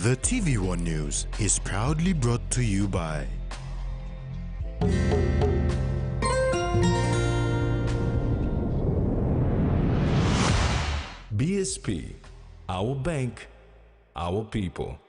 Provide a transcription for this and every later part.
The TVWAN News is proudly brought to you by BSP, our bank, our people.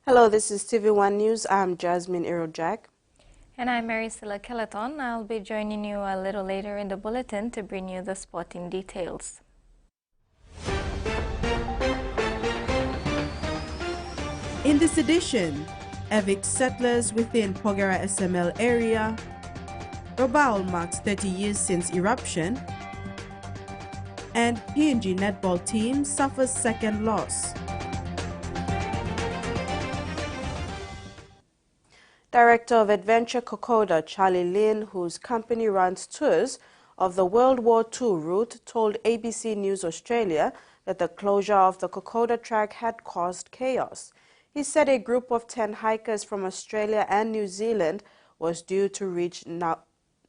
Hello, this is TVWAN News. I'm Jasmine Irojak. And I'm Maricela Kelaton. I'll be joining you a little later in the bulletin to bring you the sporting details. In this edition, evict settlers within Pogera SML area, Rabaul marks 30 years since eruption, and PNG netball team suffers second loss. Director of Adventure Kokoda, Charlie Lin, whose company runs tours of the World War II route, told ABC News Australia that the closure of the Kokoda track had caused chaos. He said a group of 10 hikers from Australia and New Zealand was due to reach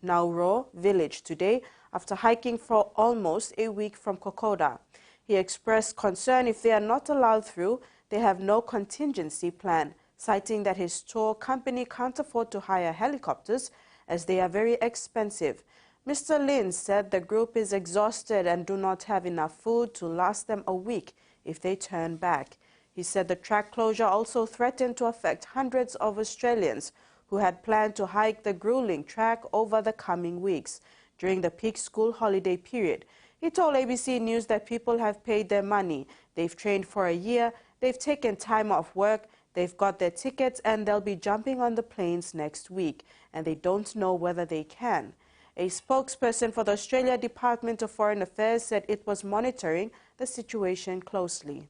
Nauru village today after hiking for almost a week from Kokoda. He expressed concern if they are not allowed through, they have no contingency plan, citing that his tour company can't afford to hire helicopters as they are very expensive. Mr. Lin said the group is exhausted and do not have enough food to last them a week if they turn back. He said the track closure also threatened to affect hundreds of Australians who had planned to hike the grueling track over the coming weeks during the peak school holiday period. He told ABC News that people have paid their money. They've trained for a year, they've taken time off work, they've got their tickets and they'll be jumping on the planes next week, and they don't know whether they can. A spokesperson for the Australia Department of Foreign Affairs said it was monitoring the situation closely.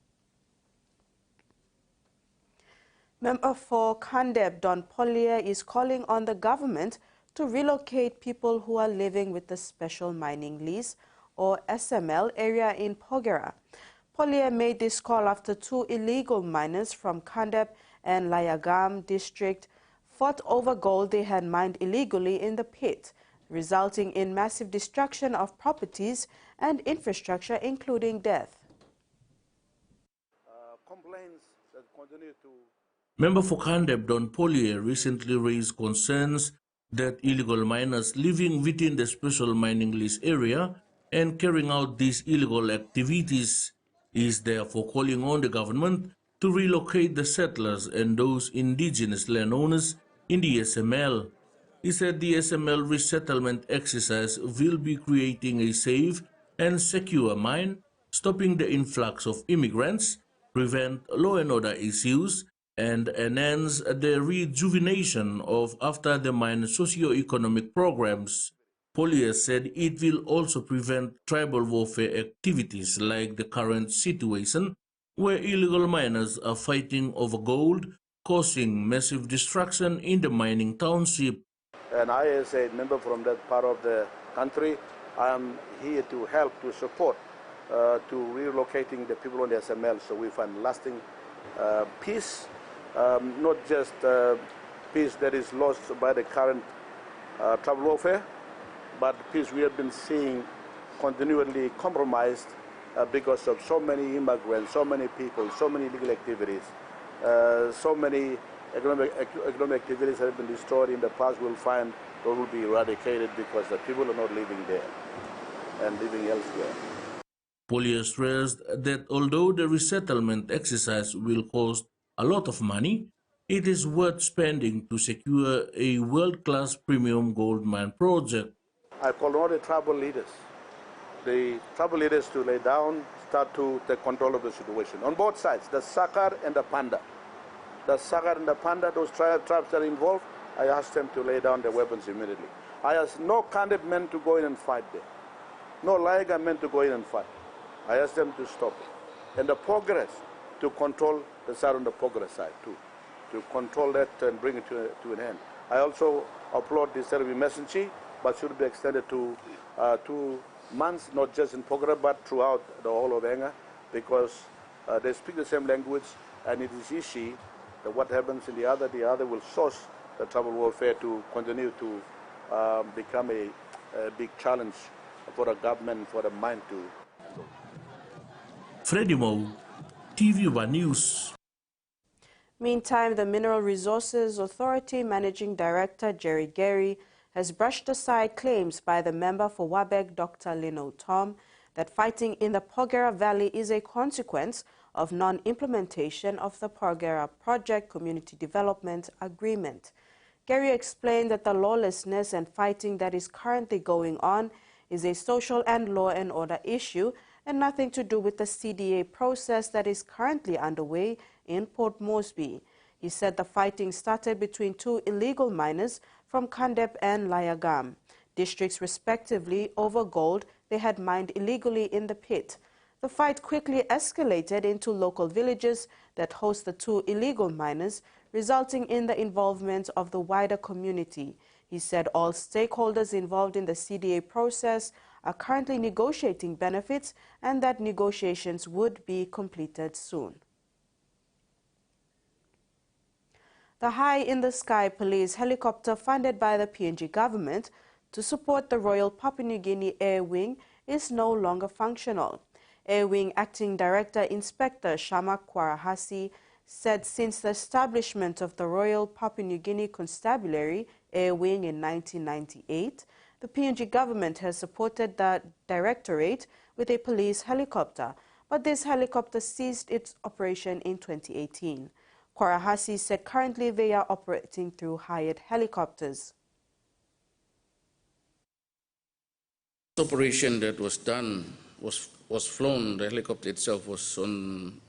Member for Kandeb Don Pollier is calling on the government to relocate people who are living with the Special Mining Lease, or SML, area in Pogera. Pollier made this call after two illegal miners from Kandeb and Layagam district fought over gold they had mined illegally in the pit, resulting in massive destruction of properties and infrastructure, including death. Complaints that continue to... Member for Kandeb Don Pollier recently raised concerns that illegal miners living within the Special Mining Lease area and carrying out these illegal activities is therefore calling on the government to relocate the settlers and those indigenous landowners in the SML. He said the SML resettlement exercise will be creating a safe and secure mine, stopping the influx of immigrants, prevent law and order issues, and enhance the rejuvenation of after-the-mine socio-economic programs. Pollier said it will also prevent tribal warfare activities like the current situation where illegal miners are fighting over gold, causing massive destruction in the mining township. And I, as a member from that part of the country, I am here to help, to support, to relocating the people on the SML so we find lasting peace, not just peace that is lost by the current tribal warfare, but peace we have been seeing continually compromised because of so many immigrants, so many people, so many illegal activities, so many economic activities have been destroyed in the past. We'll find they will be eradicated because the people are not living there and living elsewhere. Pollier stressed that although the resettlement exercise will cost a lot of money, it is worth spending to secure a world-class premium gold mine project. I call all the tribal leaders to lay down, start to take control of the situation. On both sides, the Sakar and the Panda. The Sakar and the Panda, those tribes that are involved, I asked them to lay down their weapons immediately. I asked no Kandeb men to go in and fight there. No Laiga men to go in and fight. I asked them to stop it. And the progress to control the side on the progress side too, to control that and bring it to an end. I also applaud the Serbian messenger but should be extended to 2 months, not just in Porgera, but throughout the whole of Enga, because they speak the same language, and it is easy that what happens in the other will source the tribal warfare to continue to become a big challenge for the government, for the mind to. Freddie Moe, TVWAN News. Meantime, the Mineral Resources Authority Managing Director Jerry Gary has brushed aside claims by the member for Wabeg, Dr. Lino Tom, that fighting in the Porgera Valley is a consequence of non-implementation of the Porgera Project Community Development Agreement. Gary explained that the lawlessness and fighting that is currently going on is a social and law and order issue and nothing to do with the CDA process that is currently underway in Port Moresby. He said the fighting started between 2 illegal miners from Kandep and Layagam districts respectively over gold they had mined illegally in the pit. The fight quickly escalated into local villages that host the 2 illegal miners, resulting in the involvement of the wider community. He said all stakeholders involved in the CDA process are currently negotiating benefits and that negotiations would be completed soon. The High in the Sky police helicopter funded by the PNG government to support the Royal Papua New Guinea Air Wing is no longer functional. Air Wing Acting Director Inspector Shamak Kwarahasi said since the establishment of the Royal Papua New Guinea Constabulary Air Wing in 1998, the PNG government has supported the Directorate with a police helicopter, but this helicopter ceased its operation in 2018. Kwarahasi said currently they are operating through hired helicopters. The operation that was done was flown, the helicopter itself was on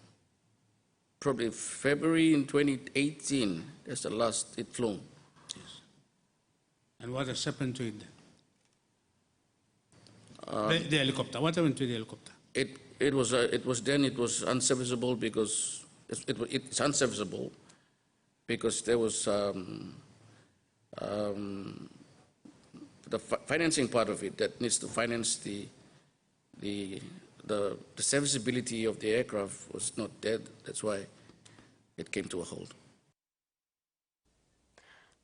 probably February in 2018. That's the last it flown. Yes. And what has happened to it then? The helicopter. What happened to the helicopter? It was unserviceable because it's unserviceable because there was the financing part of it that needs to finance the serviceability of the aircraft was not there. That's why it came to a halt.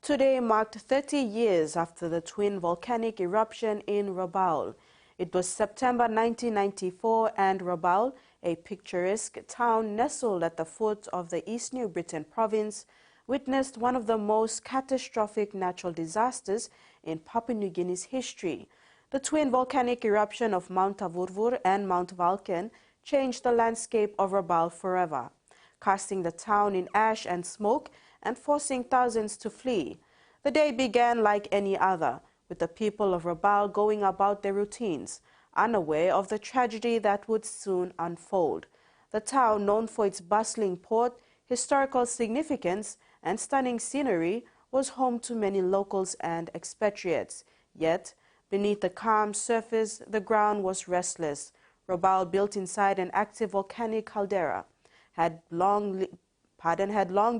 Today marked 30 years after the twin volcanic eruption in Rabaul. It was September 1994 and Rabaul, a picturesque town nestled at the foot of the East New Britain province, witnessed one of the most catastrophic natural disasters in Papua New Guinea's history. The twin volcanic eruption of Mount Tavurvur and Mount Vulcan changed the landscape of Rabaul forever, casting the town in ash and smoke and forcing thousands to flee. The day began like any other, with the people of Rabaul going about their routines, unaware of the tragedy that would soon unfold. The town, known for its bustling port, historical significance, and stunning scenery, was home to many locals and expatriates. Yet, beneath the calm surface, the ground was restless. Rabaul, built inside an active volcanic caldera, had long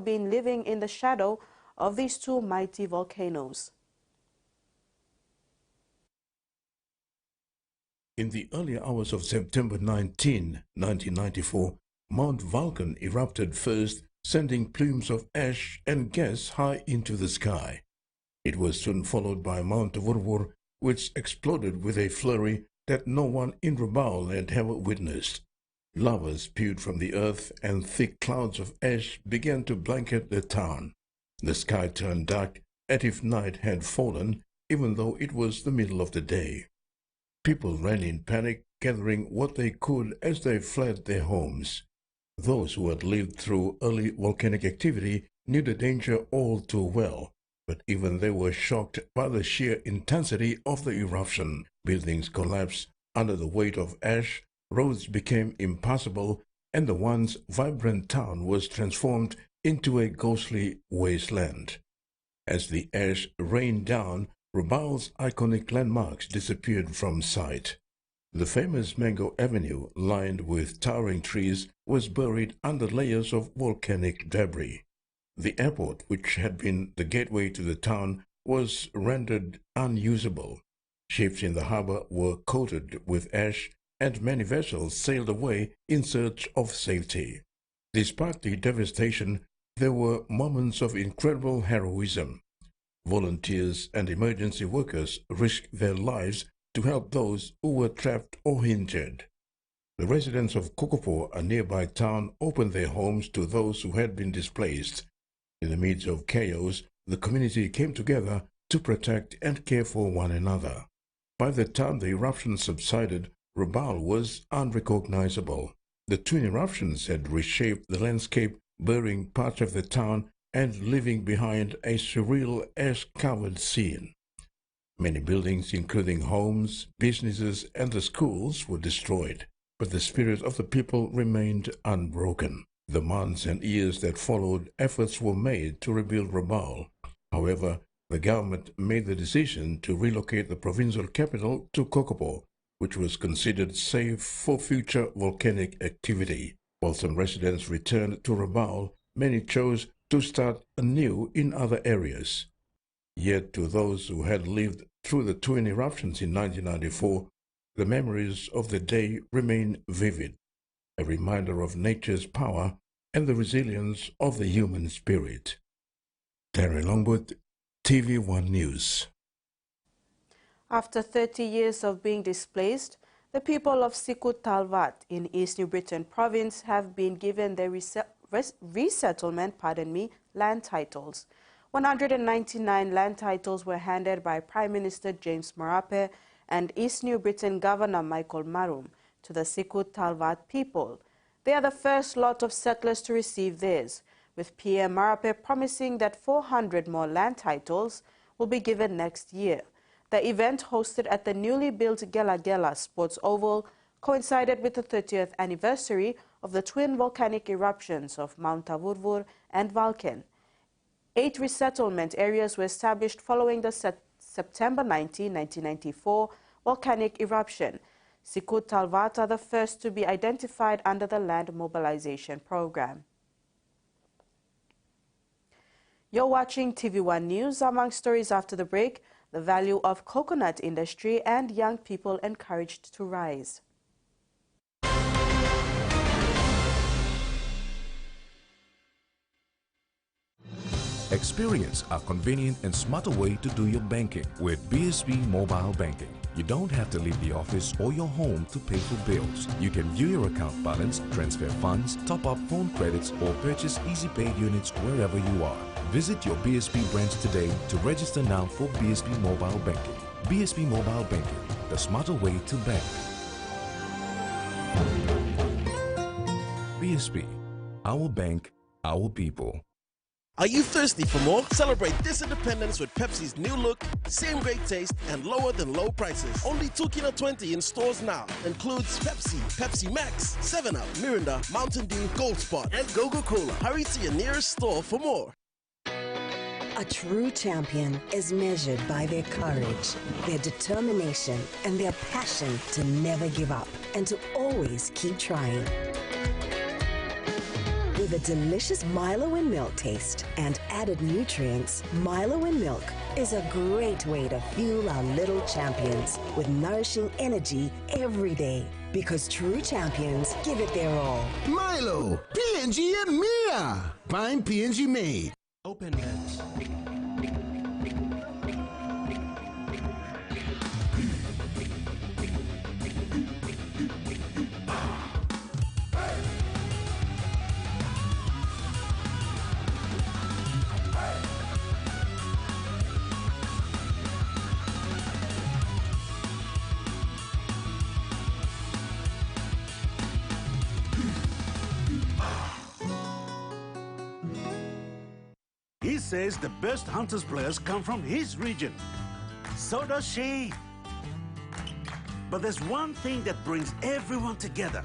been living in the shadow of these 2 mighty volcanoes. In the early hours of September 19, 1994, Mount Vulcan erupted first, sending plumes of ash and gas high into the sky. It was soon followed by Mount Tavurvur, which exploded with a flurry that no one in Rabaul had ever witnessed. Lava spewed from the earth and thick clouds of ash began to blanket the town. The sky turned dark as if night had fallen, even though it was the middle of the day. People ran in panic, gathering what they could as they fled their homes. Those who had lived through early volcanic activity knew the danger all too well, but even they were shocked by the sheer intensity of the eruption. Buildings collapsed under the weight of ash, roads became impassable, and the once vibrant town was transformed into a ghostly wasteland. As the ash rained down, Rabaul's iconic landmarks disappeared from sight. The famous Mango Avenue, lined with towering trees, was buried under layers of volcanic debris. The airport, which had been the gateway to the town, was rendered unusable. Ships in the harbor were coated with ash, and many vessels sailed away in search of safety. Despite the devastation, there were moments of incredible heroism. Volunteers and emergency workers risked their lives to help those who were trapped or injured. The residents of Kokopo, a nearby town, opened their homes to those who had been displaced. In the midst of chaos, the community came together to protect and care for one another. By the time the eruption subsided, Rabaul was unrecognizable. The twin eruptions had reshaped the landscape, burying parts of the town and leaving behind a surreal ash-covered scene. Many buildings, including homes, businesses, and the schools, were destroyed, but the spirit of the people remained unbroken. The months and years that followed, efforts were made to rebuild Rabaul. However, the government made the decision to relocate the provincial capital to Kokopo, which was considered safe for future volcanic activity. While some residents returned to Rabaul, many chose to start anew in other areas. Yet to those who had lived through the twin eruptions in 1994, the memories of the day remain vivid, a reminder of nature's power and the resilience of the human spirit. Terry Longwood, TV1 News. After 30 years of being displaced, the people of Sikut Talvat in East New Britain province have been given their resettlement land titles. 199 land titles were handed by Prime Minister James Marape and East New Britain Governor Michael Marum to the Sikut Talvat people. They are the first lot of settlers to receive theirs, with PM Marape promising that 400 more land titles will be given next year. The event, hosted at the newly built Gela Gela Sports Oval, coincided with the 30th anniversary of the twin volcanic eruptions of Mount Tavurvur and Vulcan. 8 resettlement areas were established following the September 19, 1994 volcanic eruption. Sikut Talvat are the first to be identified under the Land Mobilization Program. You're watching TV1 News. Among stories after the break, the value of coconut industry and young people encouraged to rise. Experience a convenient and smarter way to do your banking with BSB Mobile Banking. You don't have to leave the office or your home to pay for bills. You can view your account balance, transfer funds, top up phone credits, or purchase easy pay units wherever you are. Visit your BSB branch today to register now for BSB Mobile Banking. BSB Mobile Banking, the smarter way to bank. BSB, our bank, our people. Are you thirsty for more? Celebrate this independence with Pepsi's new look, same great taste, and lower than low prices. Only $2.20 in stores now. Includes Pepsi, Pepsi Max, 7-Up, Mirinda, Mountain Dew, Gold Spot, and Coca-Cola. Hurry to your nearest store for more. A true champion is measured by their courage, their determination, and their passion to never give up and to always keep trying. With a delicious Milo in milk taste and added nutrients, Milo in milk is a great way to fuel our little champions with nourishing energy every day. Because true champions give it their all. Milo, PNG and Mia. Find PNG made. Open bets. He says the best Hunters players come from his region. So does she. But there's one thing that brings everyone together.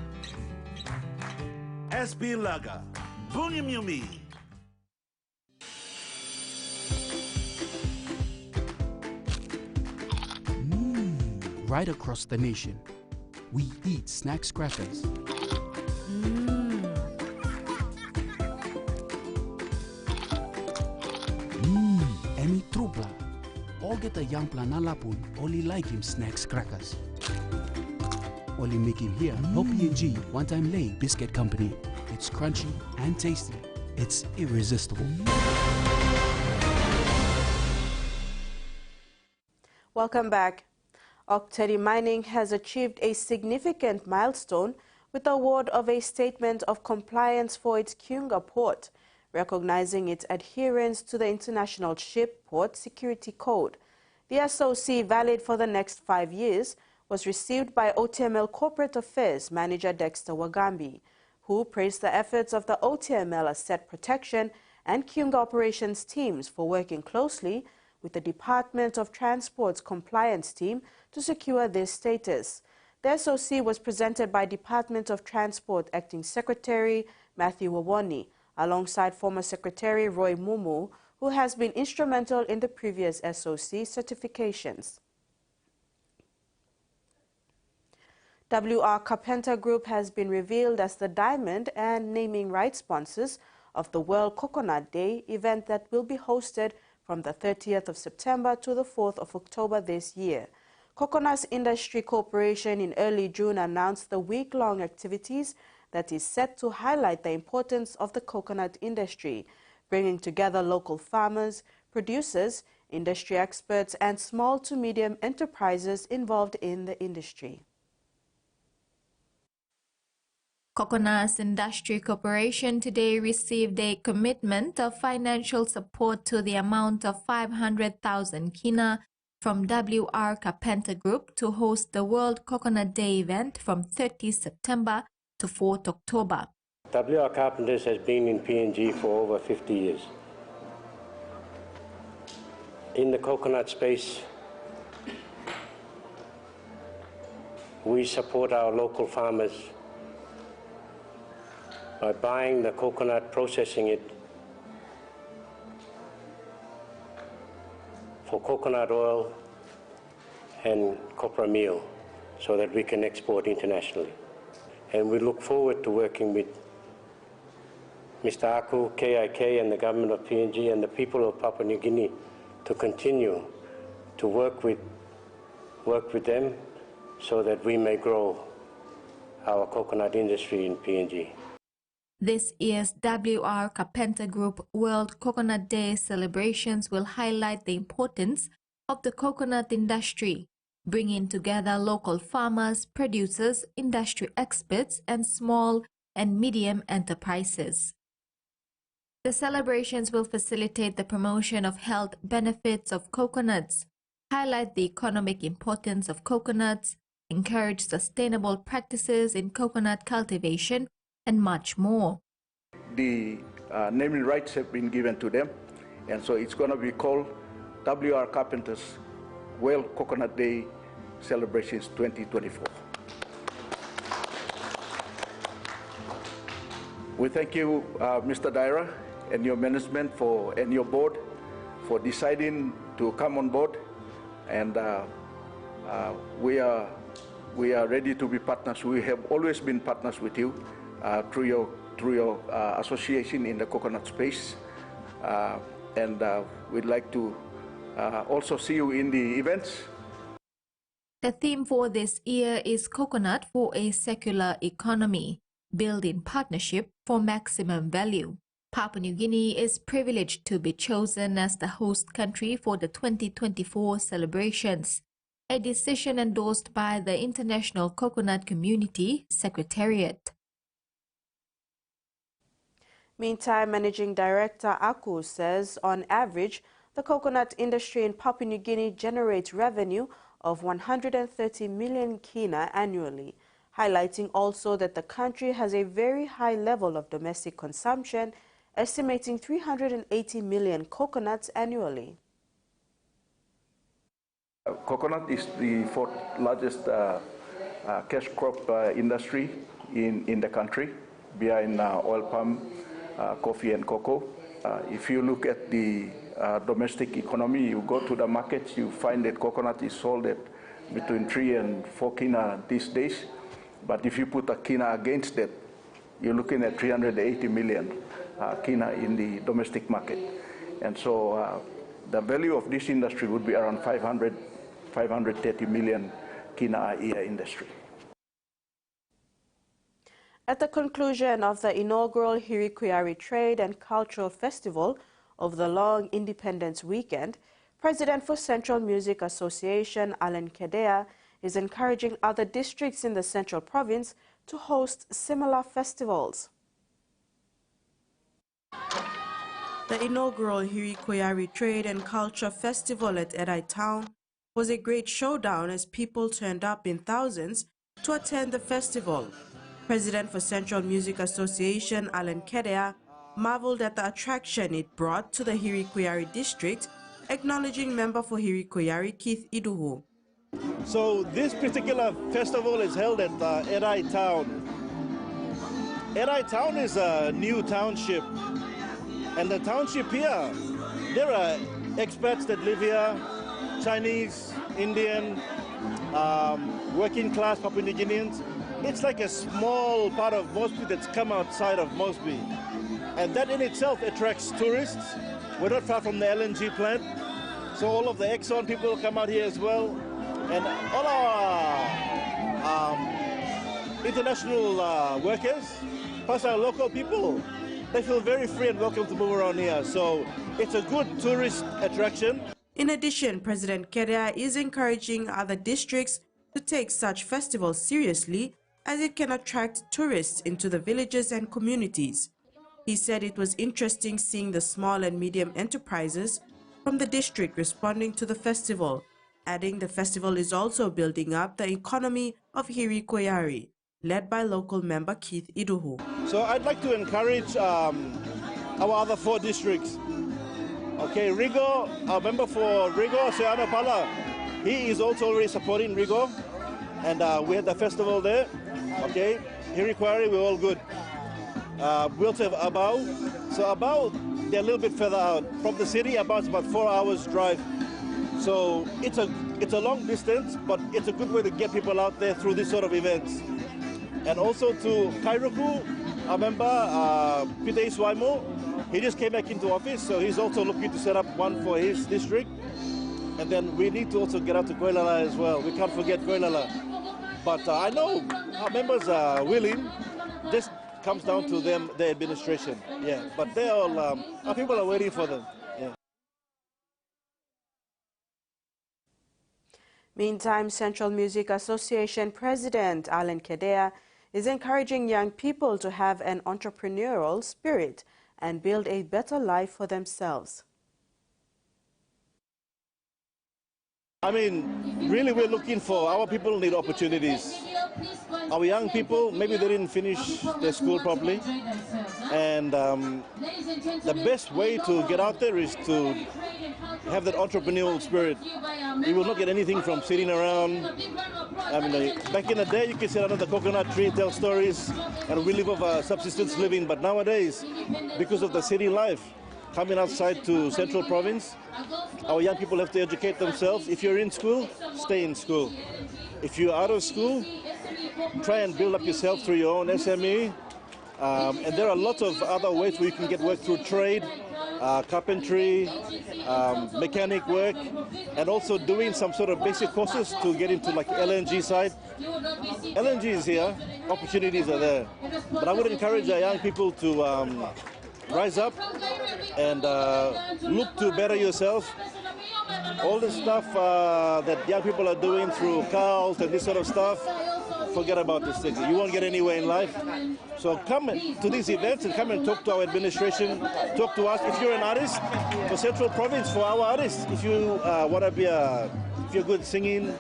SB Lager, Bunyamyumi. Right across the nation, we eat snack scratchers. Emi Trupla. get a young planalapun, only like him snacks crackers. Only make him here, no PNG one-time lay biscuit company. It's crunchy and tasty. It's irresistible. Welcome back. Oktedi Mining has achieved a significant milestone with the award of a Statement of Compliance for its Kiunga port, recognizing its adherence to the International Ship Port Security Code. The SOC, valid for the next 5 years, was received by OTML Corporate Affairs Manager Dexter Wagambi, who praised the efforts of the OTML Asset Protection and Kiunga Operations teams for working closely with the Department of Transport's compliance team to secure this status. The SOC was presented by Department of Transport Acting Secretary Matthew Wawoni, alongside former Secretary Roy Mumu, who has been instrumental in the previous SOC certifications. WR Carpenter Group has been revealed as the diamond and naming rights sponsors of the World Coconut Day event that will be hosted from the 30th of September to the 4th of October this year. Coconut Industry Corporation in early June announced the week-long activities that is set to highlight the importance of the coconut industry, bringing together local farmers, producers, industry experts, and small to medium enterprises involved in the industry. Coconut Industry Corporation today received a commitment of financial support to the amount of 500,000 kina from WR Carpenter Group to host the World Coconut Day event from 30 September to 4th October. WR Carpenters has been in PNG for over 50 years. In the coconut space, we support our local farmers by buying the coconut, processing it for coconut oil and copra meal so that we can export internationally. And we look forward to working with Mr. Aku, KIK and the government of PNG and the people of Papua New Guinea to continue to work with them so that we may grow our coconut industry in PNG. This year's WR Carpenter Group World Coconut Day celebrations will highlight the importance of the coconut industry, bringing together local farmers, producers, industry experts, and small and medium enterprises. The celebrations will facilitate the promotion of health benefits of coconuts, highlight the economic importance of coconuts, encourage sustainable practices in coconut cultivation, and much more. The naming rights have been given to them, and so it's going to be called WR Carpenters World Coconut Day Celebrations 2024. We thank you, Mr. Daira, and your management and your board for deciding to come on board, and we are ready to be partners. We have always been partners with you through your association in the coconut space, and we'd like to also see you in the events. The theme for this year is Coconut for a Secular Economy, built in partnership for maximum value. Papua New Guinea is privileged to be chosen as the host country for the 2024 celebrations, a decision endorsed by the International Coconut Community Secretariat. Meantime, Managing Director Aku says, on average, the coconut industry in Papua New Guinea generates revenue of 130 million kina annually, highlighting also that the country has a very high level of domestic consumption, estimating 380 million coconuts annually. Coconut is the fourth largest cash crop industry in the country, behind oil palm, coffee and cocoa. If you look at the domestic economy, you go to the markets, you find that coconut is sold at between 3 and 4 kina these days. But if you put a kina against that, you're looking at 380 million kina in the domestic market. And so the value of this industry would be around 530 million kina a year industry. At the conclusion of the inaugural Hirikwiyari Trade and Cultural Festival of the long Independence Weekend, President for Central Music Association Alankadaa is encouraging other districts in the Central Province to host similar festivals. The inaugural Hirikwiyari Trade and Culture Festival at Edai Town was a great showdown as people turned up in thousands to attend the festival. President for Central Music Association Alankadaa marveled at the attraction it brought to the Hirikwiyari district, acknowledging member for Hirikwiyari Keith Iduhu. So this particular festival is held at Edai Town. Edai Town is a new township, and the township here, there are expats that live here, Chinese, Indian, working class Papua New Guineans. It's like a small part of Mosby that's come outside of Mosby. And that in itself attracts tourists. We're not far from the LNG plant. So all of the Exxon people come out here as well. And all our international workers, plus our local people, they feel very free and welcome to move around here. So it's a good tourist attraction. In addition, President Kedaa is encouraging other districts to take such festivals seriously, as it can attract tourists into the villages and communities. He said it was interesting seeing the small and medium enterprises from the district responding to the festival, adding the festival is also building up the economy of Hirikwiyari, led by local member Keith Iduhu. So I'd like to encourage our other 4 districts. Okay, Rigo, our member for Rigo, Seana Pala, he is also already supporting Rigo, and we had the festival there. Okay, Hirikwiyari, we're all good. We also have Rabaul. So Rabaul, they're a little bit further out. From the city, about 4 hours drive. So it's a long distance, but it's a good way to get people out there through this sort of events. And also to Kairuku, our member, Peter Iswaimo, he just came back into office, so he's also looking to set up one for his district. And then we need to also get out to Koilala as well. We can't forget Koilala. But I know our members are willing. Just comes down to them, the administration. Yeah, but they all, our people are waiting for them. Yeah. Meantime, Central Music Association President Alankadaa is encouraging young people to have an entrepreneurial spirit and build a better life for themselves. I mean, really we're looking for, our people need opportunities. Our young people, maybe they didn't finish their school properly. And the best way to get out there is to have that entrepreneurial spirit. You will not get anything from sitting around. I mean, back in the day, you could sit under the coconut tree, tell stories, and we live off a subsistence living. But nowadays, because of the city life, coming outside to Central Province, our young people have to educate themselves. If you're in school, stay in school. If you're out of school, try and build up yourself through your own SME. And there are lots of other ways where you can get work through trade, carpentry, mechanic work, and also doing some sort of basic courses to get into like LNG side. LNG is here, opportunities are there. But I would encourage our young people to rise up and look to better yourself. All the stuff that young people are doing through CALs and this sort of stuff, forget about this thing. You won't get anywhere in life. So come to these events and come and talk to our administration, talk to us. If you're an artist, for Central Province, for our artists, if you want to be if you're good singing,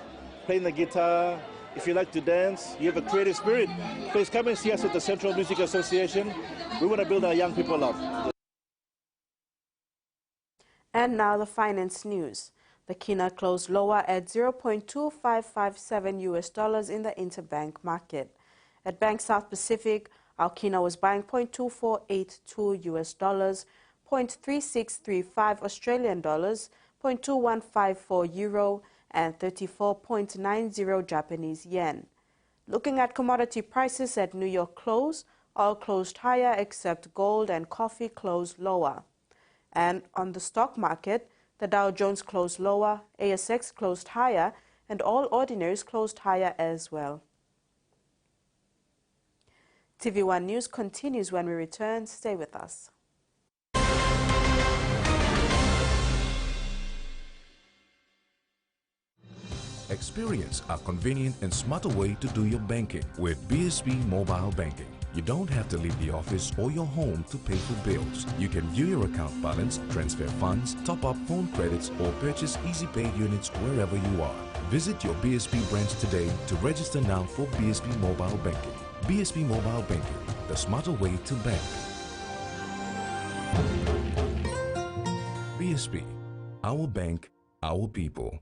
playing the guitar, if you like to dance, you have a creative spirit, please come and see us at the Central Music Association. We want to build our young people up. And now the finance news. The kina closed lower at $0.2557 US in the interbank market. At Bank South Pacific, our kina was buying $0.2482 US, $0.3635 Australian dollars, $0.2154 euro, and 34.90 Japanese yen. Looking at commodity prices at New York close, oil closed higher except gold and coffee closed lower. And on the stock market, The Dow Jones closed lower, ASX closed higher, and all ordinaries closed higher as well. TV1 News continues when we return. Stay with us. Experience a convenient and smarter way to do your banking with BSB Mobile Banking. You don't have to leave the office or your home to pay for bills. You can view your account balance, transfer funds, top up phone credits, or purchase easy pay units wherever you are. Visit your BSB branch today to register now for BSB Mobile Banking. BSB Mobile Banking, the smarter way to bank. BSB, our bank, our people.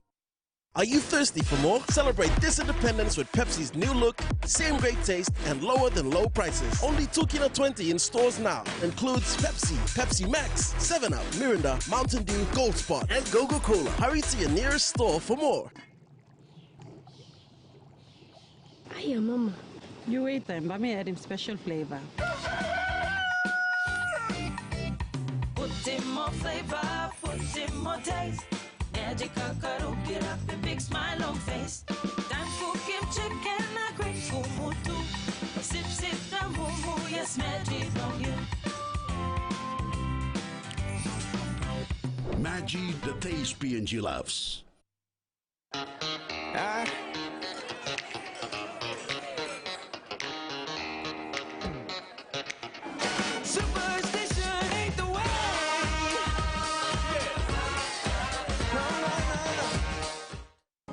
Are you thirsty for more? Celebrate this independence with Pepsi's new look, same great taste, and lower than low prices. Only $2.20 in stores now. Includes Pepsi, Pepsi Max, 7-Up, Mirinda, Mountain Dew, Gold Spot, and Coca-Cola. Hurry to your nearest store for more. Hiya, Mama. You wait time, but me add him special flavor. Put in more flavor, put in more taste. Magic Kakaro, get up a big smile on face. Time for Kim chicken, a great kumutu. Sip, sip, the mumu, yes, magic on you. Magic, the taste PNG loves. Superstition ain't the way.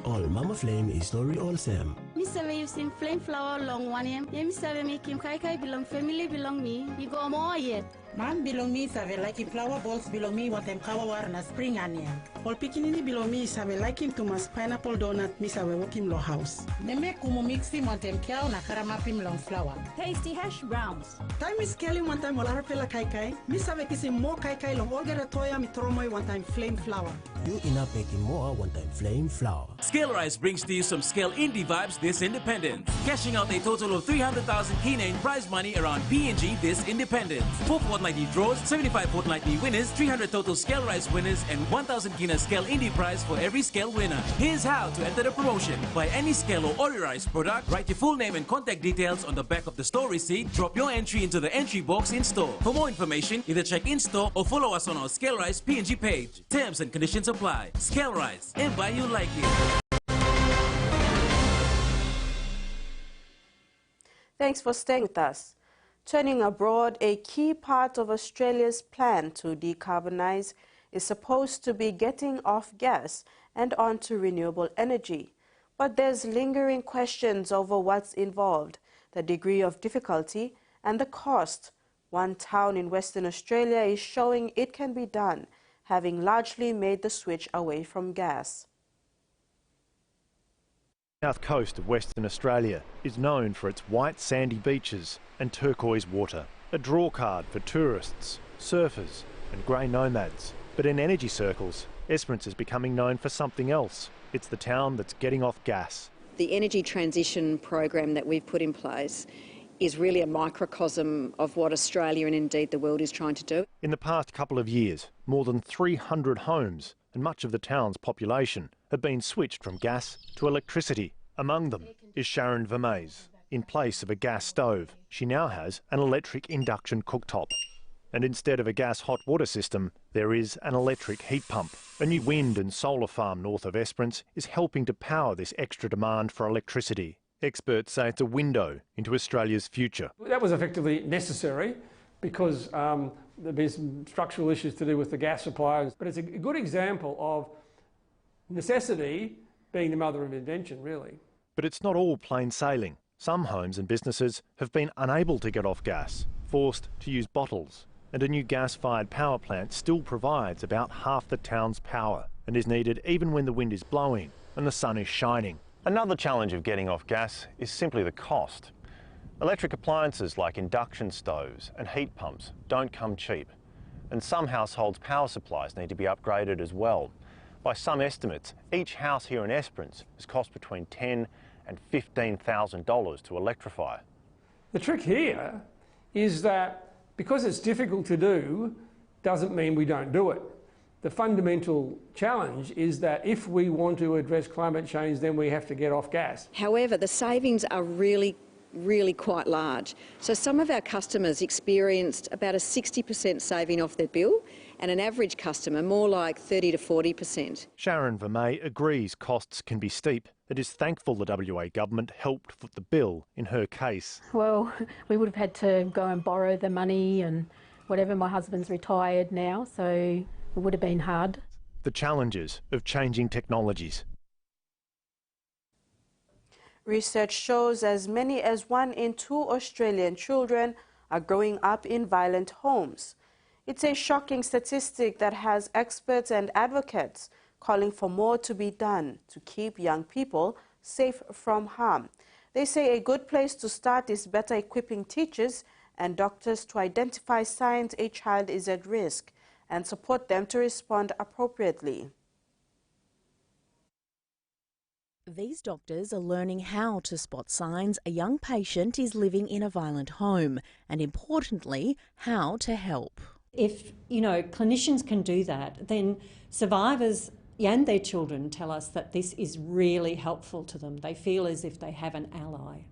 All Mama Flame is not real all same. Me say you sing flame flower long one him. Me say me Kim Kai Kai belong family belong me. You go more yet. Man belong me save like him flower balls belong me what them kawa war na spring onion. All pikinini belong me save like him to mas pineapple donut me save walk him lo house. They make kumu mix him what them cow na karamapim long flower. Tasty hash browns. Time is kelly one time all arapela kai kai. Me save kissing more kai kai long all get a toya me tromoy one time flame flower. You enough making more one time flame flower. Scale Rice brings to you some Scale Indie vibes this independence. Cashing out a total of 300,000 Kina in prize money around PNG this independence. 4 fortnightly draws, 75 fortnightly winners, 300 total Scale Rice winners, and 1,000 Kina Scale Indie prize for every Scale winner. Here's how to enter the promotion. Buy any Scale or Ori Rice product, write your full name and contact details on the back of the store receipt, drop your entry into the entry box in store. For more information, either check in store or follow us on our Scale Rice PNG page. Terms and conditions apply. Scale Rice, and buy you like it. Thanks for staying with us. Turning abroad, a key part of Australia's plan to decarbonize is supposed to be getting off gas and onto renewable energy. But there's lingering questions over what's involved, the degree of difficulty, and the cost. One town in Western Australia is showing it can be done, having largely made the switch away from gas. South coast of Western Australia is known for its white sandy beaches and turquoise water, a draw card for tourists, surfers and grey nomads. But in energy circles, Esperance is becoming known for something else. It's the town that's getting off gas. The energy transition program that we've put in place is really a microcosm of what Australia and indeed the world is trying to do. In the past couple of years, more than 300 homes and much of the town's population have been switched from gas to electricity. Among them is Sharon Vermees. In place of a gas stove, she now has an electric induction cooktop. And instead of a gas hot water system, there is an electric heat pump. A new wind and solar farm north of Esperance is helping to power this extra demand for electricity. Experts say it's a window into Australia's future. That was effectively necessary because there've been some structural issues to do with the gas supply. But it's a good example of necessity being the mother of invention, really. But it's not all plain sailing. Some homes and businesses have been unable to get off gas, forced to use bottles. And a new gas-fired power plant still provides about half the town's power and is needed even when the wind is blowing and the sun is shining. Another challenge of getting off gas is simply the cost. Electric appliances like induction stoves and heat pumps don't come cheap, and some households' power supplies need to be upgraded as well. By some estimates, each house here in Esperance has cost between $10,000 and $15,000 to electrify. The trick here is that because it's difficult to do, doesn't mean we don't do it. The fundamental challenge is that if we want to address climate change, then we have to get off gas. However, the savings are really quite large. So some of our customers experienced about a 60% saving off their bill, and an average customer more like 30 to 40%. Sharon Vermey agrees costs can be steep, but is thankful the WA government helped foot the bill in her case. Well, we would have had to go and borrow the money and whatever. My husband's retired now, so it would have been hard. The challenges of changing technologies. Research shows as many as 1 in 2 Australian children are growing up in violent homes. It's a shocking statistic that has experts and advocates calling for more to be done to keep young people safe from harm. They say a good place to start is better equipping teachers and doctors to identify signs a child is at risk and support them to respond appropriately. These doctors are learning how to spot signs a young patient is living in a violent home and, importantly, how to help. If, clinicians can do that, then survivors and their children tell us that this is really helpful to them. They feel as if they have an ally.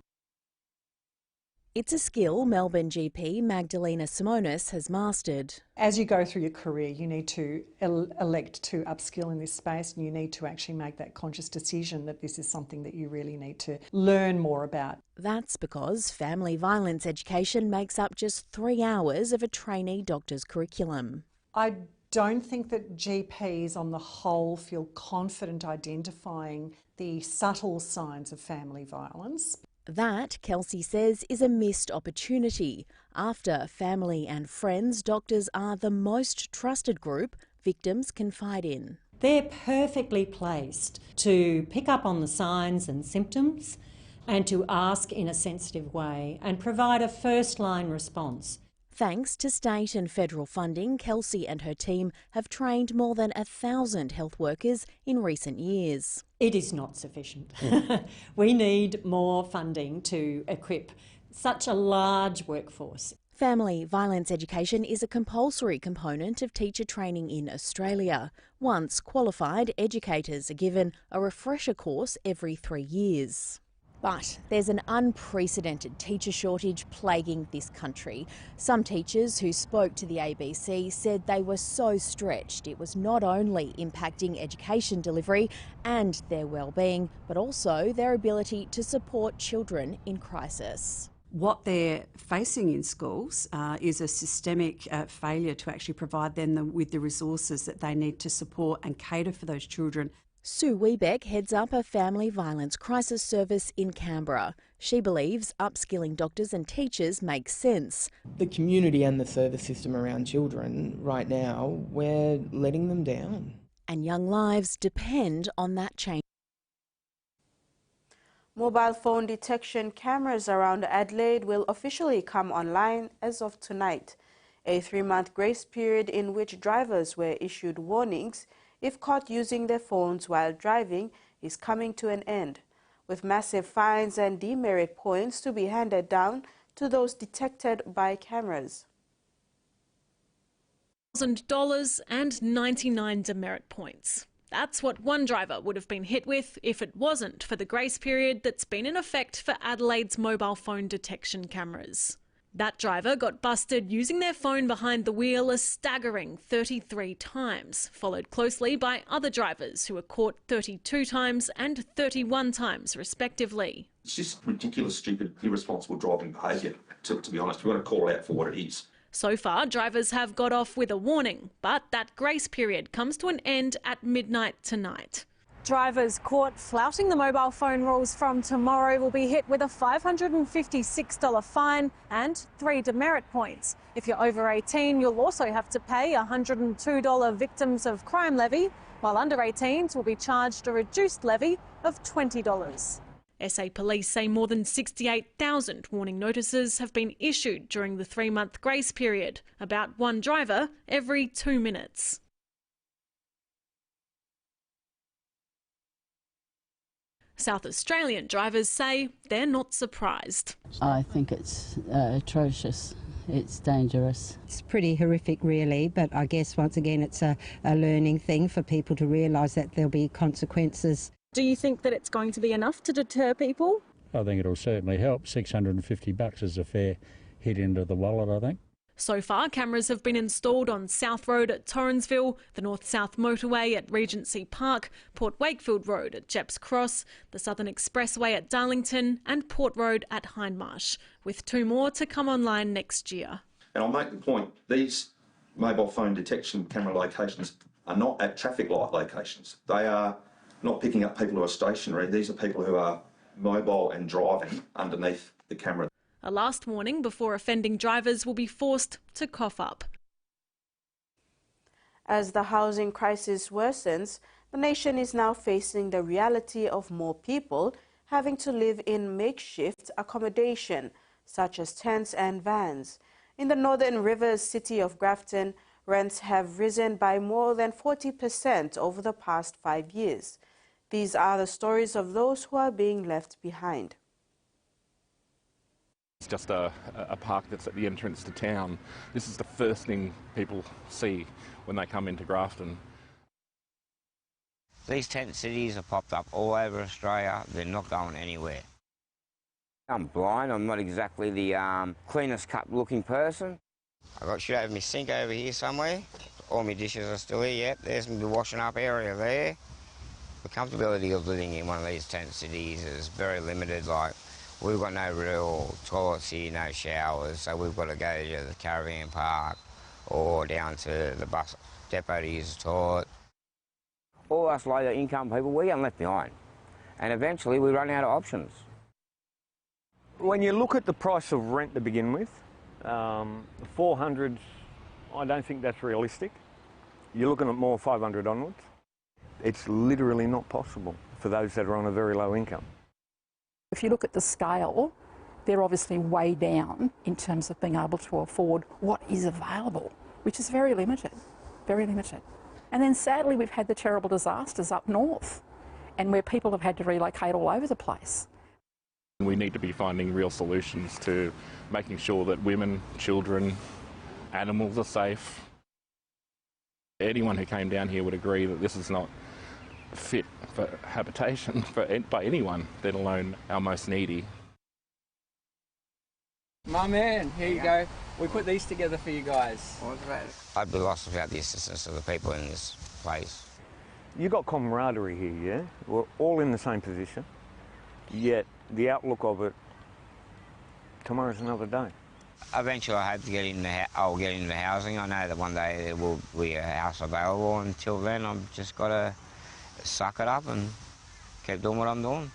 It's a skill Melbourne GP Magdalena Simonis has mastered. As you go through your career, you need to elect to upskill in this space, and you need to actually make that conscious decision that this is something that you really need to learn more about. That's because family violence education makes up just 3 hours of a trainee doctor's curriculum. I don't think that GPs on the whole feel confident identifying the subtle signs of family violence. That, Kelsey says, is a missed opportunity. After family and friends, doctors are the most trusted group victims confide in. They're perfectly placed to pick up on the signs and symptoms and to ask in a sensitive way and provide a first-line response. Thanks to state and federal funding, Kelsey and her team have trained more than 1,000 health workers in recent years. It is not sufficient. We need more funding to equip such a large workforce. Family violence education is a compulsory component of teacher training in Australia. Once qualified, educators are given a refresher course every 3 years. But there's an unprecedented teacher shortage plaguing this country. Some teachers who spoke to the ABC said they were so stretched it was not only impacting education delivery and their well-being, but also their ability to support children in crisis. What they're facing in schools is a systemic failure to actually provide them with the resources that they need to support and cater for those children. Sue Wiebeck heads up a family violence crisis service in Canberra. She believes upskilling doctors and teachers makes sense. The community and the service system around children right now, we're letting them down. And young lives depend on that change. Mobile phone detection cameras around Adelaide will officially come online as of tonight. A 3-month grace period in which drivers were issued warnings if caught using their phones while driving is coming to an end, with massive fines and demerit points to be handed down to those detected by cameras. $1,000 and 99 demerit points. That's what one driver would have been hit with if it wasn't for the grace period that's been in effect for Adelaide's mobile phone detection cameras. That driver got busted using their phone behind the wheel a staggering 33 times, followed closely by other drivers who were caught 32 times and 31 times respectively. It's just ridiculous, stupid, irresponsible driving behaviour, to be honest. We're going to call it out for what it is. So far, drivers have got off with a warning, but that grace period comes to an end at midnight tonight. Drivers caught flouting the mobile phone rules from tomorrow will be hit with a $556 fine and 3 demerit points. If you're over 18, you'll also have to pay a $102 victims of crime levy, while under 18s will be charged a reduced levy of $20. SA Police say more than 68,000 warning notices have been issued during the 3-month grace period, about one driver every 2 minutes. South Australian drivers say they're not surprised. I think it's atrocious. it's dangerous. It's pretty horrific really, but I guess once again it's a learning thing for people to realise that there'll be consequences. Do you think that it's going to be enough to deter people? I think it'll certainly help. $650 is a fair hit into the wallet, I think. So far, cameras have been installed on South Road at Torrensville, the North-South Motorway at Regency Park, Port Wakefield Road at Jepps Cross, the Southern Expressway at Darlington and Port Road at Hindmarsh, with 2 more to come online next year. And I'll make the point, these mobile phone detection camera locations are not at traffic light locations. They are not picking up people who are stationary. These are people who are mobile and driving underneath the camera. A last warning before offending drivers will be forced to cough up. As the housing crisis worsens, the nation is now facing the reality of more people having to live in makeshift accommodation, such as tents and vans. In the Northern Rivers city of Grafton, rents have risen by more than 40% over the past 5 years. These are the stories of those who are being left behind. It's just a park that's at the entrance to town. This is the first thing people see when they come into Grafton. These tent cities have popped up all over Australia. They're not going anywhere. I'm blind. I'm not exactly the cleanest cut looking person. Should have my sink over here somewhere. All my dishes are still here. Yep, there's my washing up area there. The comfortability of living in one of these tent cities is very limited. Like, we've got no real toilets here, no showers, so we've got to go to the caravan park or down to the bus depot to use the toilet. All us low income people, we get left behind, and eventually we run out of options. When you look at the price of rent to begin with, 400, I don't think that's realistic. You're looking at more 500 onwards. It's literally not possible for those that are on a very low income. If you look at the scale, they're obviously way down in terms of being able to afford what is available, which is very limited, very limited. And then sadly we've had the terrible disasters up north and where people have had to relocate all over the place. We need to be finding real solutions to making sure that women, children, animals are safe. Anyone who came down here would agree that this is not fit for habitation by anyone, let alone our most needy. My man, here you go. We put these together for you guys. I'd be lost without the assistance of the people in this place. You've got camaraderie here, yeah? We're all in the same position, yet the outlook of it, tomorrow's another day. Eventually I hope to get into housing. I know that one day there will be a house available. Until then I've just got to suck it up and keep doing what I'm doing.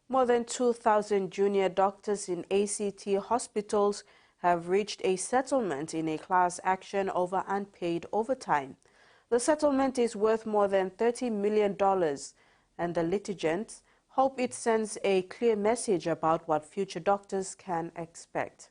More than 2,000 junior doctors in ACT hospitals have reached a settlement in a class action over unpaid overtime. The settlement is worth more than $30 million, and the litigants hope it sends a clear message about what future doctors can expect.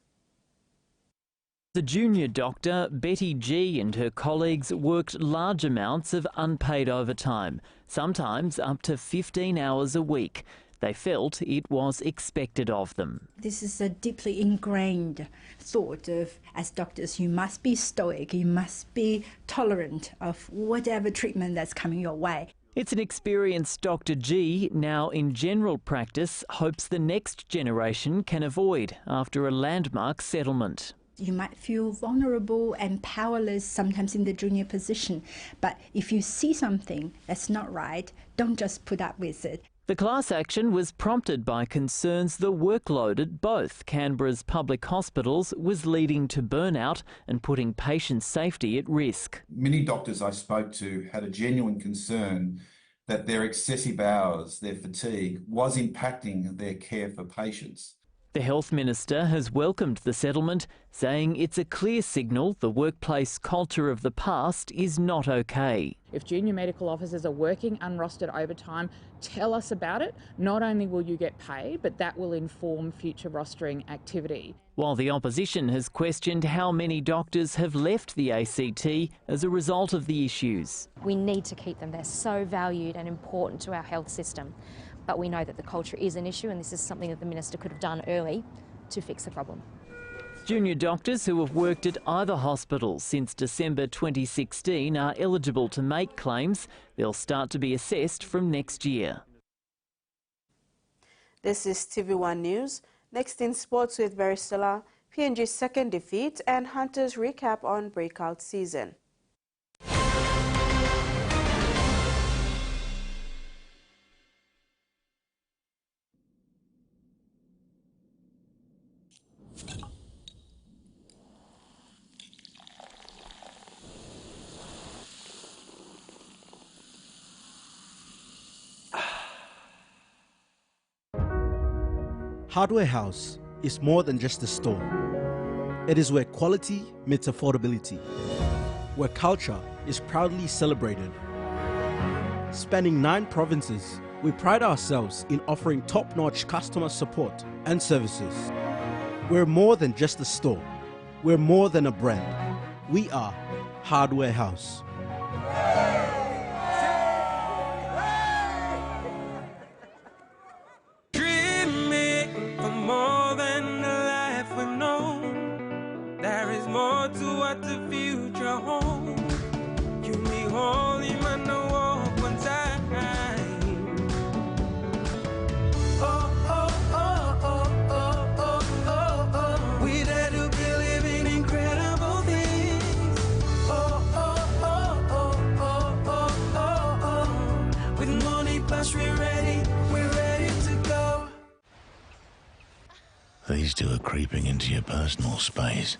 The junior doctor, Betty G, and her colleagues worked large amounts of unpaid overtime, sometimes up to 15 hours a week. They felt it was expected of them. This is a deeply ingrained thought of, as doctors, you must be stoic, you must be tolerant of whatever treatment that's coming your way. It's an experienced Dr. G, now in general practice, hopes the next generation can avoid after a landmark settlement. You might feel vulnerable and powerless sometimes in the junior position, but if you see something that's not right, don't just put up with it. The class action was prompted by concerns the workload at both Canberra's public hospitals was leading to burnout and putting patient safety at risk. Many doctors I spoke to had a genuine concern that their excessive hours, their fatigue, was impacting their care for patients. The Health Minister has welcomed the settlement, saying it's a clear signal the workplace culture of the past is not okay. If junior medical officers are working unrostered overtime, tell us about it. Not only will you get paid, but that will inform future rostering activity. While the opposition has questioned how many doctors have left the ACT as a result of the issues. We need to keep them. They're so valued and important to our health system. But we know that the culture is an issue, and this is something that the Minister could have done early to fix the problem. Junior doctors who have worked at either hospital since December 2016 are eligible to make claims. They'll start to be assessed from next year. This is TVWAN News. Next in sports with Verisilla, PNG's second defeat and Hunters recap on breakout season. Hardware House is more than just a store. It is where quality meets affordability, where culture is proudly celebrated. Spanning 9 provinces, we pride ourselves in offering top-notch customer support and services. We're more than just a store. We're more than a brand. We are Hardware House. These two are creeping into your personal space.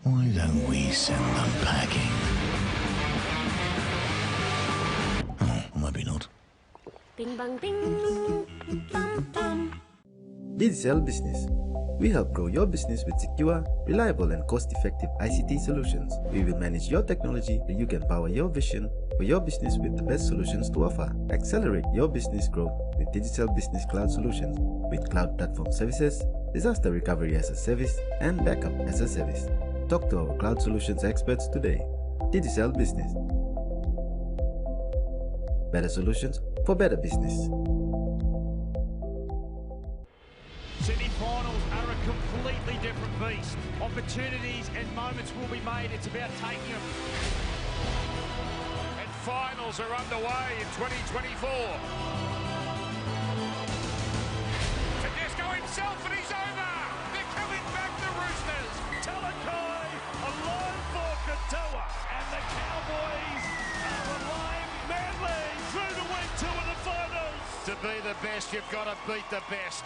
Why don't we send them packing? Oh, maybe not. Ding bang ding. Bum, bum. Digicel Business. We help grow your business with secure, reliable and cost-effective ICT solutions. We will manage your technology so you can power your vision for your business with the best solutions to offer. Accelerate your business growth with Digicel Business Cloud Solutions with cloud platform services, disaster recovery as a service and backup as a service. Talk to our cloud solutions experts today. Digicel Business. Better solutions for better business. Semi-finals are a completely different beast. Opportunities and moments will be made. It's about taking them. And finals are underway in 2024. Tedesco himself and he's over. They're coming back, the Roosters. Talakai alive for Katoa. And the Cowboys are alive madly through to win 2 of the finals. To be the best, you've got to beat the best.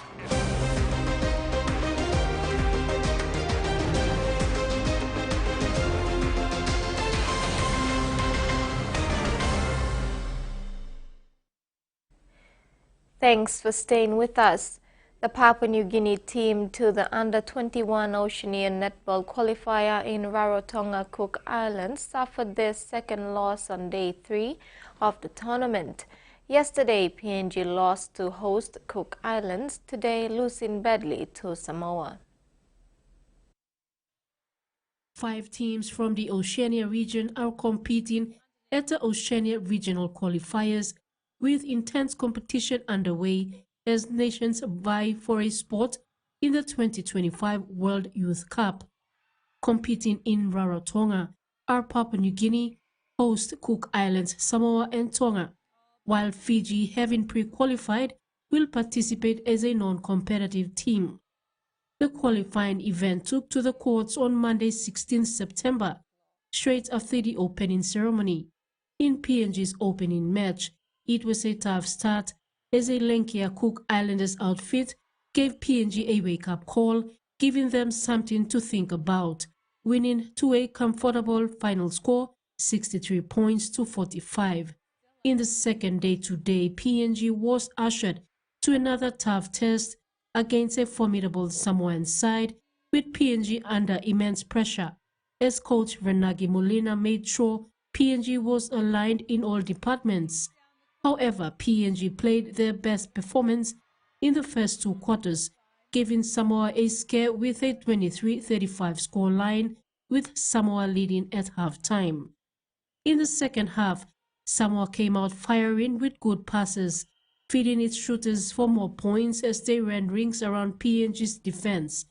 Thanks for staying with us. The Papua New Guinea team to the Under-21 Oceanian netball qualifier in Rarotonga, Cook Islands suffered their second loss on day 3 of the tournament. Yesterday, PNG lost to host Cook Islands, today losing badly to Samoa. 5 teams from the Oceania region are competing at the Oceania Regional Qualifiers, with intense competition underway as nations vie for a spot in the 2025 World Youth Cup. Competing in Rarotonga are Papua New Guinea, host Cook Islands, Samoa and Tonga, while Fiji, having pre-qualified, will participate as a non-competitive team. The qualifying event took to the courts on Monday, 16 September, straight after the opening ceremony. In PNG's opening match, it was a tough start as a lankier Cook Islanders outfit gave PNG a wake-up call, giving them something to think about, winning to a comfortable final score 63 points to 45. In the second day-to-day, PNG was ushered to another tough test against a formidable Samoan side, with PNG under immense pressure, as coach Renagi Molina made sure PNG was aligned in all departments. However, PNG played their best performance in the first 2 quarters, giving Samoa a scare with a 23-35 scoreline, with Samoa leading at halftime. In the second half, Samoa came out firing with good passes, feeding its shooters for more points as they ran rings around PNG's defense.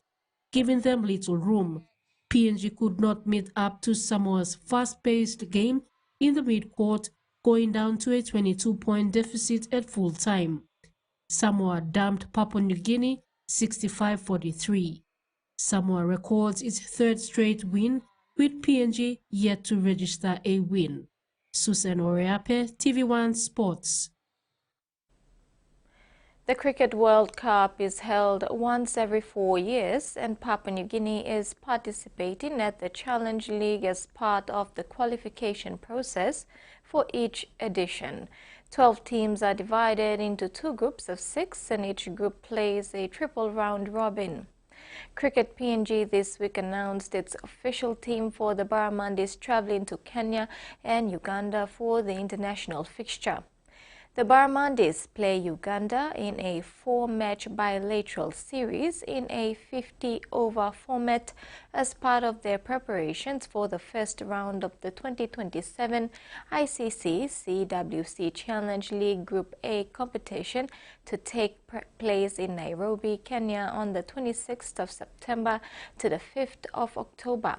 giving them little room. PNG could not meet up to Samoa's fast-paced game in the mid-court, going down to a 22-point deficit at full time. Samoa dumped Papua New Guinea 65-43. Samoa records its third straight win, with PNG yet to register a win. Susan Oreape, TV1 Sports. The Cricket World Cup is held once every 4 years, and Papua New Guinea is participating at the Challenge League as part of the qualification process for each edition. 12 teams are divided into 2 groups of 6, and each group plays a triple round robin. Cricket PNG this week announced its official team for the Barramundis, travelling to Kenya and Uganda for the international fixture. The Barramundis play Uganda in a 4-match bilateral series in a 50-over format as part of their preparations for the first round of the 2027 ICC CWC Challenge League Group A competition to take place in Nairobi, Kenya on the 26th of September to the 5th of October.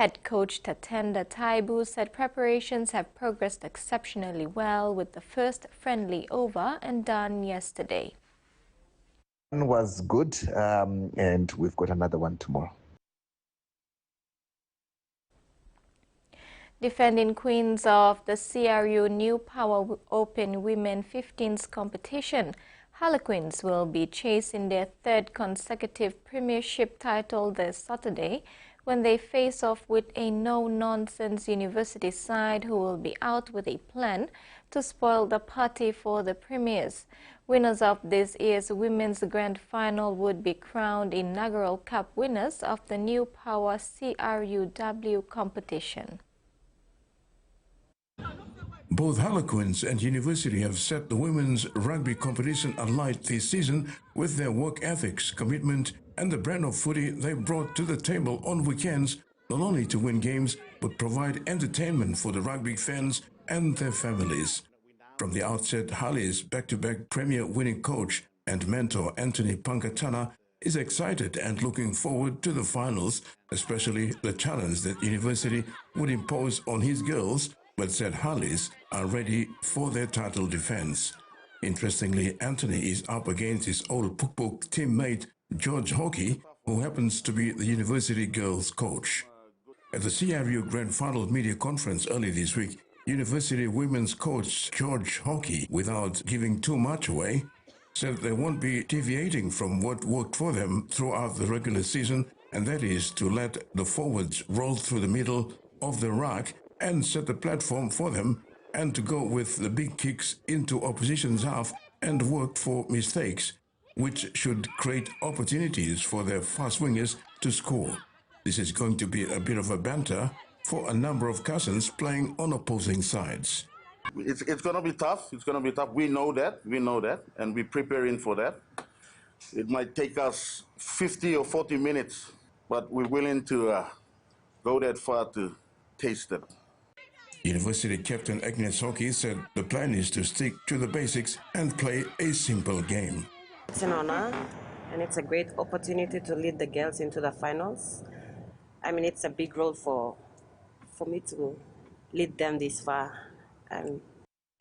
Head coach Tatenda Taibu said preparations have progressed exceptionally well, with the first friendly over and done yesterday. One was good, and we've got another one tomorrow. Defending queens of the CRU New Power Open Women 15s competition, Harlequins will be chasing their 3rd consecutive premiership title this Saturday, when they face off with a no-nonsense University side who will be out with a plan to spoil the party for the premiers. Winners of this year's Women's Grand Final would be crowned inaugural Cup winners of the New Power CRUW competition. Both Harlequins and University have set the women's rugby competition alight this season with their work ethics, commitment, and the brand of footy they brought to the table on weekends, not only to win games, but provide entertainment for the rugby fans and their families. From the outset, Harley's back-to-back Premier winning coach and mentor Anthony Pankatana is excited and looking forward to the finals, especially the challenge that University would impose on his girls, but said Harleys are ready for their title defense. Interestingly, Anthony is up against his old Puk-Puk teammate George Hockey, who happens to be the University girls' coach. At the CRU Grand Final media conference early this week, University women's coach George Hockey, without giving too much away, said they won't be deviating from what worked for them throughout the regular season, and that is to let the forwards roll through the middle of the ruck and set the platform for them, and to go with the big kicks into opposition's half and work for mistakes, which should create opportunities for their fast wingers to score. This is going to be a bit of a banter for a number of cousins playing on opposing sides. It's going to be tough. It's going to be tough. We know that, and we're preparing for that. It might take us 50 or 40 minutes, but we're willing to go that far to taste it. University captain Agnes Hockey said the plan is to stick to the basics and play a simple game. It's an honor, and it's a great opportunity to lead the girls into the finals. I mean, it's a big role for me to lead them this far.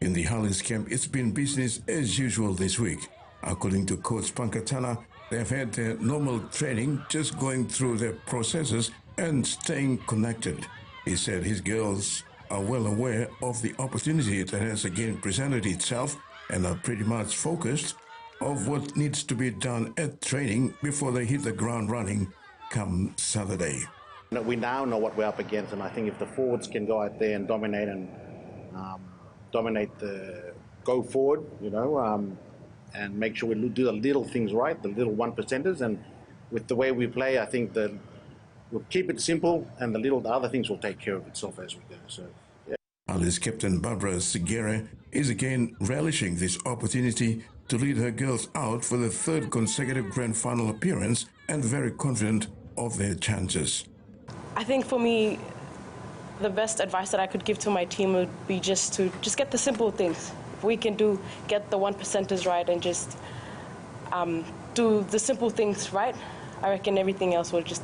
In the Harleys camp, it's been business as usual this week. According to Coach Pankatana, they've had their normal training, just going through their processes and staying connected. He said his girls are well aware of the opportunity that has again presented itself and are pretty much focused of what needs to be done at training before they hit the ground running come Saturday. We now know what we're up against, and I think if the forwards can go out there and dominate the go forward, and make sure we do the little things right, the little 1%ers, and with the way we play, I think that we'll keep it simple, and the other things will take care of itself as we go. So, yeah. Alice captain Barbara Sigere is again relishing this opportunity to lead her girls out for the 3rd consecutive grand final appearance, and very confident of their chances. I think for me, the best advice that I could give to my team would be just get the simple things. If we can get the 1%ers right and just do the simple things right, I reckon everything else will just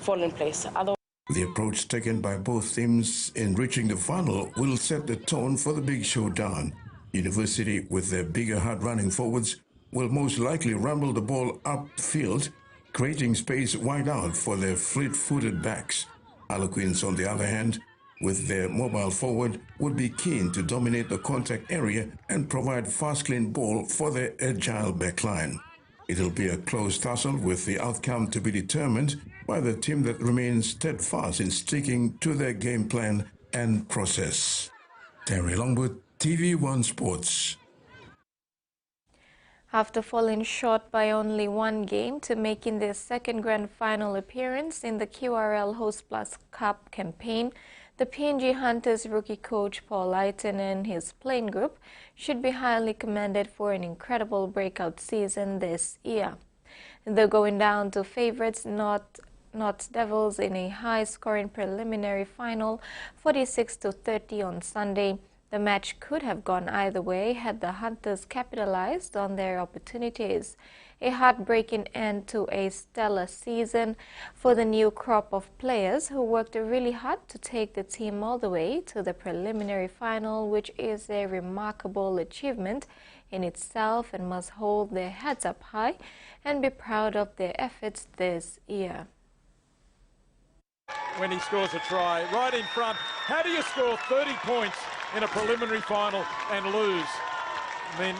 fall in place. Otherwise, The approach taken by both teams in reaching the final will set the tone for the big showdown. University, with their bigger, hard-running forwards, will most likely rumble the ball upfield, creating space wide out for their fleet-footed backs. Harlequins, on the other hand, with their mobile forward, would be keen to dominate the contact area and provide fast, clean ball for their agile backline. It'll be a close tussle, with the outcome to be determined by the team that remains steadfast in sticking to their game plan and process. Terry Longwood, TV1 Sports. After falling short by only one game to making their second grand final appearance in the QRL Host Plus Cup campaign, the PNG Hunters rookie coach Paul Aiton and his playing group should be highly commended for an incredible breakout season this year. They're going down to favourites North Devils in a high-scoring preliminary final, 46-30 on Sunday. The match could have gone either way had the Hunters capitalized on their opportunities. A heartbreaking end to a stellar season for the new crop of players who worked really hard to take the team all the way to the preliminary final, which is a remarkable achievement in itself and must hold their heads up high and be proud of their efforts this year. When he scores a try right in front, how do you score 30 points in a preliminary final and lose? I mean,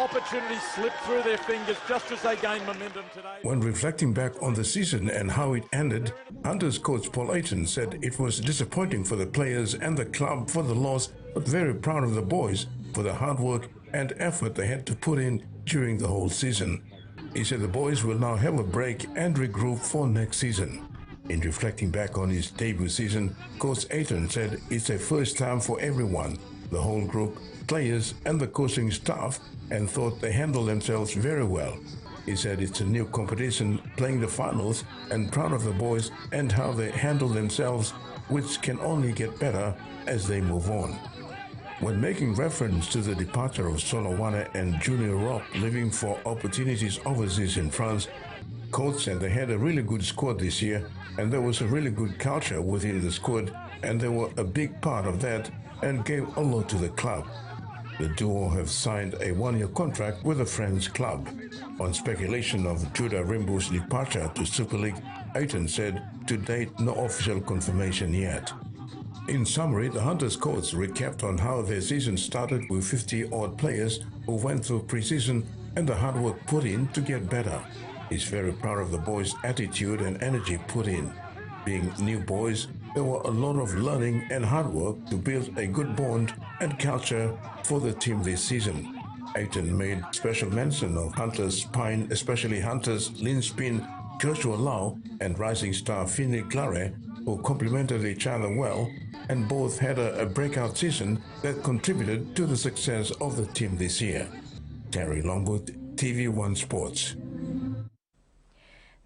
opportunities slip through their fingers just as they gain momentum today. When reflecting back on the season and how it ended, Hunters coach Paul Aiton said it was disappointing for the players and the club for the loss, but very proud of the boys for the hard work and effort they had to put in during the whole season. He said the boys will now have a break and regroup for next season. In reflecting back on his debut season, Coach Aiton said it's a first time for everyone, the whole group, players and the coaching staff, and thought they handled themselves very well. He said it's a new competition, playing the finals, and proud of the boys and how they handle themselves, which can only get better as they move on. When making reference to the departure of Solowane and Junior Rock leaving for opportunities overseas in France, Coach said they had a really good squad this year, and there was a really good culture within the squad, and they were a big part of that and gave a lot to the club. The duo have signed a one-year contract with the French club. On speculation of Judah Rimbu's departure to Super League, Aiton said, to date, no official confirmation yet. In summary, the Hunters coach recapped on how their season started with 50-odd players who went through pre-season and the hard work put in to get better. He's very proud of the boys' attitude and energy put in. Being new boys, there were a lot of learning and hard work to build a good bond and culture for the team this season. Aiton made special mention of Hunters' spine, especially Hunters' Lin Spin, Joshua Lau, and rising star Finley Clare, who complemented each other well, and both had a breakout season that contributed to the success of the team this year. Terry Longwood, TV1 Sports.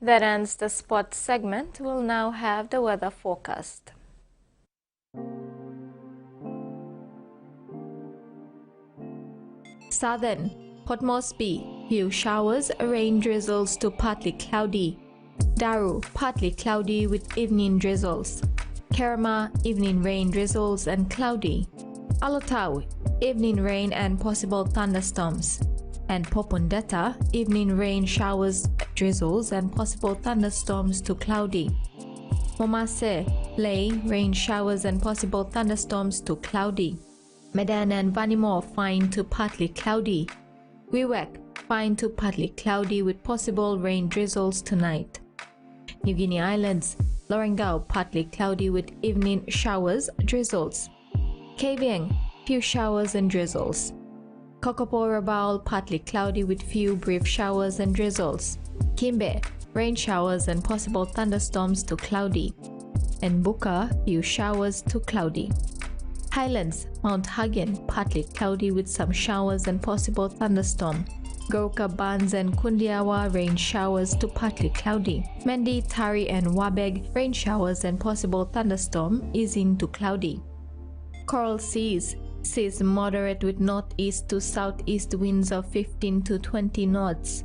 That ends the sports segment. We'll now have the weather forecast. Southern, Port Moresby, few showers, rain drizzles to partly cloudy. Daru, partly cloudy with evening drizzles. Kerama, evening rain drizzles and cloudy. Alotau, evening rain and possible thunderstorms. And Popondetta, evening rain showers, drizzles and possible thunderstorms to cloudy. Momase, Lay, rain showers and possible thunderstorms to cloudy. Medan and Vanimore, fine to partly cloudy. Wewak, fine to partly cloudy with possible rain drizzles tonight. New Guinea Islands, Lorengau, partly cloudy with evening showers, drizzles. Kavieng, few showers and drizzles. Kokopo Rabaul, partly cloudy with few brief showers and drizzles. Kimbe, rain showers and possible thunderstorms to cloudy. And Buka, few showers to cloudy. Highlands, Mount Hagen, partly cloudy with some showers and possible thunderstorm. Goroka, Bans and Kundiawa, rain showers to partly cloudy. Mendi, Tari and Wabeg, rain showers and possible thunderstorm, easing to cloudy. Coral Seas moderate with northeast to southeast winds of 15 to 20 knots.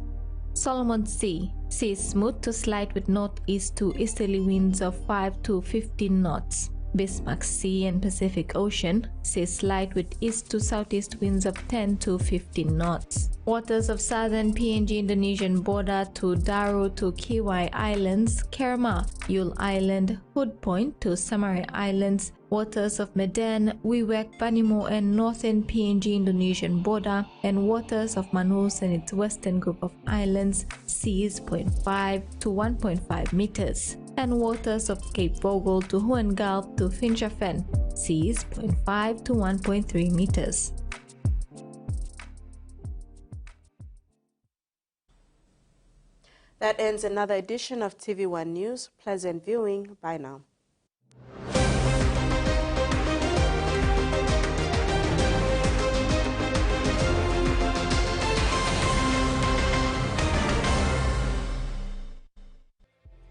Solomon Sea, Seas smooth to slight with northeast to easterly winds of 5 to 15 knots. Bismarck Sea and Pacific Ocean, seas slight with east to southeast winds of 10 to 15 knots. Waters of southern PNG Indonesian border to Daru to Kiwai Islands, Kerma, Yule Island, Hood Point to Samarai Islands, waters of Medan, Wewak, Banimo and northern PNG Indonesian border, and waters of Manus and its western group of islands, seas 0.5 to 1.5 meters, and waters of Cape Vogel to Huon Gulf to Finchafen, seas 0.5 to 1.3 meters. That ends another edition of TV1 News. Pleasant viewing. Bye now.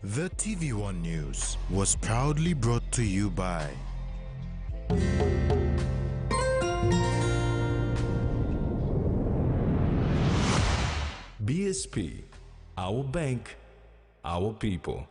The TV1 News was proudly brought to you by BSP, our bank, our people.